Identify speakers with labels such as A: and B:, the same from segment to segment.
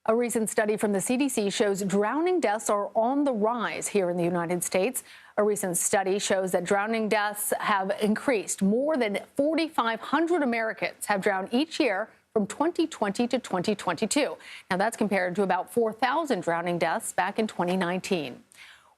A: A recent study from the CDC shows drowning deaths are on the rise here in the United States. A recent study shows that drowning deaths have increased. More than 4,500 Americans have drowned each year from 2020 to 2022. Now, that's compared to about 4,000 drowning deaths back in 2019.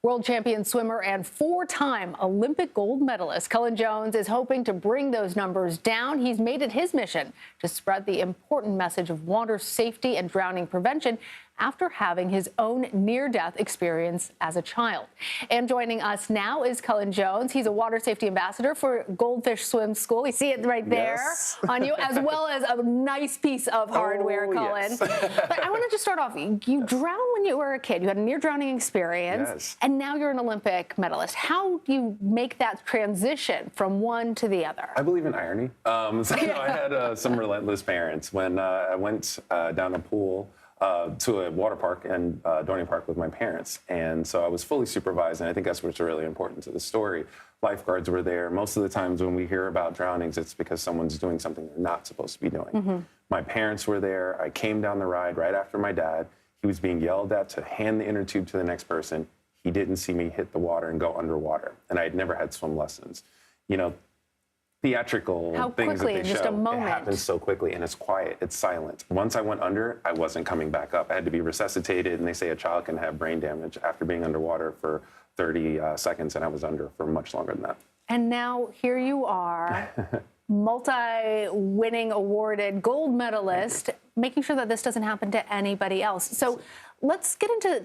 A: World champion swimmer and four-time Olympic gold medalist Cullen Jones is hoping to bring those numbers down. He's made it his mission to spread the important message of water safety and drowning prevention after having his own near-death experience as a child. And joining us now is Cullen Jones. He's a water safety ambassador for Goldfish Swim School. We see it right there on you, as well as a nice piece of hardware, Cullen. Yes. But I wanted to start off. You drowned when you were a kid. You had a near-drowning experience, and now you're an Olympic medalist. How do you make that transition from one to the other?
B: I believe in irony. I had some relentless parents. When I went down a pool to a water park and Dorney Park with my parents. And so I was fully supervised, and I think that's what's really important to the story. Lifeguards were there. Most of the times when we hear about drownings, it's because someone's doing something they're not supposed to be doing. My parents were there. I came down the ride right after my dad. He was being yelled at to hand the inner tube to the next person. He didn't see me hit the water and go underwater, and I had never had swim lessons. You know, theatrical things that they show, it happens so quickly, and it's quiet, it's silent. Once I went under, I wasn't coming back up. I had to be resuscitated, and they say a child can have brain damage after being underwater for 30 seconds, and I was under for much longer than that.
A: And now here you are, multi-winning awarded gold medalist, making sure that this doesn't happen to anybody else. So let's get into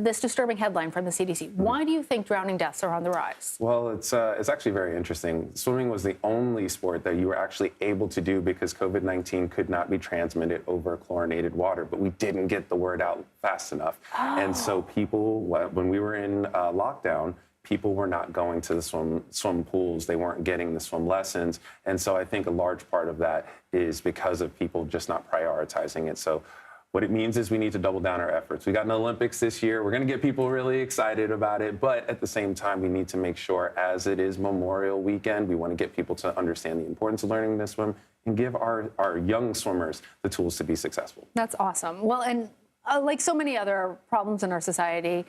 A: this disturbing headline from the CDC. Why do you think drowning deaths are on the rise?
B: Well, it's actually very interesting. Swimming was the only sport that you were actually able to do because COVID-19 could not be transmitted over chlorinated water, but we didn't get the word out fast enough. And so people, when we were in lockdown, people were not going to the swim pools. They weren't getting the swim lessons. And so I think a large part of that is because of people just not prioritizing it. So what it means is we need to double down our efforts. We got an Olympics this year. We're going to get people really excited about it. But at the same time, we need to make sure, as it is Memorial Weekend, we want to get people to understand the importance of learning to swim and give our young swimmers the tools to be successful.
A: That's awesome. Well, and like so many other problems in our society,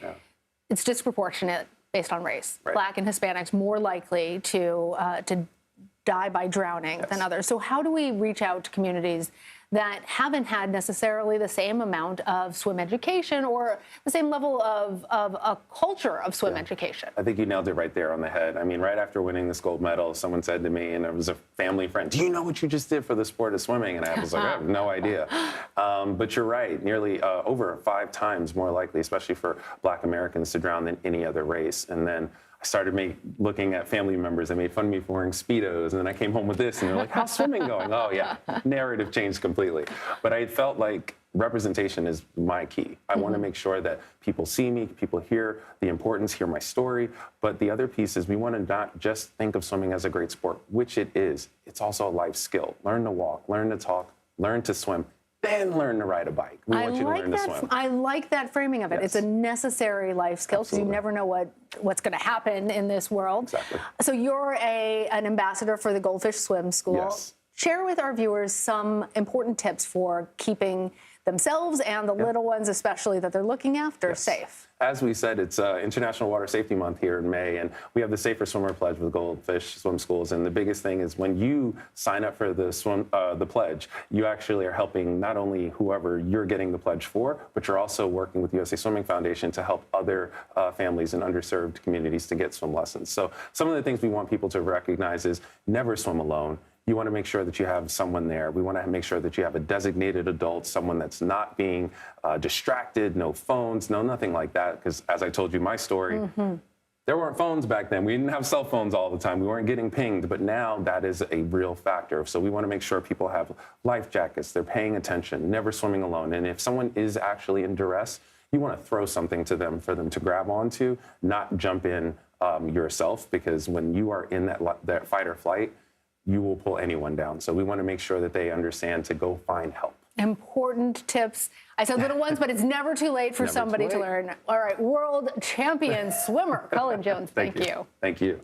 A: it's disproportionate based on race. Black and Hispanics more likely to die by drowning than others. So how do we reach out to communities that haven't had necessarily the same amount of swim education or the same level of a culture of swim education? I
B: think you nailed it right there on the head. I mean, right after winning this gold medal, someone said to me, and it was a family friend, "Do you know what you just did for the sport of swimming?" And I was like, "I have no idea." But you're right, nearly over 5 times more likely, especially for Black Americans, to drown than any other race. And then I started looking at family members that made fun of me for wearing Speedos, and then I came home with this, and they're like, "How's swimming going?" Oh, yeah, narrative changed completely. But I felt like representation is my key. I want to make sure that people see me, people hear the importance, hear my story. But the other piece is we want to not just think of swimming as a great sport, which it is. It's also a life skill. Learn to walk, learn to talk, learn to swim. Then learn to ride a bike. We want you to learn to swim.
A: I like that framing of it. It's a necessary life skill because you never know what's going to happen in this world.
B: Exactly.
A: So you're an ambassador for the Goldfish Swim School.
B: Yes.
A: Share with our viewers some important tips for keeping themselves and the little ones, especially that they're looking after, safe.
B: As we said, it's International Water Safety Month here in May, and we have the Safer Swimmer Pledge with Goldfish Swim Schools. And the biggest thing is when you sign up for the pledge, you actually are helping not only whoever you're getting the pledge for, but you're also working with USA Swimming Foundation to help other families in underserved communities to get swim lessons. So some of the things we want people to recognize is never swim alone. You want to make sure that you have someone there. We want to make sure that you have a designated adult, someone that's not being distracted, no phones, no nothing like that. Because as I told you my story, there weren't phones back then. We didn't have cell phones all the time. We weren't getting pinged. But now that is a real factor. So we want to make sure people have life jackets. They're paying attention, never swimming alone. And if someone is actually in duress, you want to throw something to them for them to grab onto, not jump in yourself. Because when you are in that fight or flight, you will pull anyone down. So we want to make sure that they understand to go find help.
A: Important tips. I said little ones, but it's never too late for somebody to learn. All right, world champion swimmer, Cullen Jones, thank you.
B: Thank you.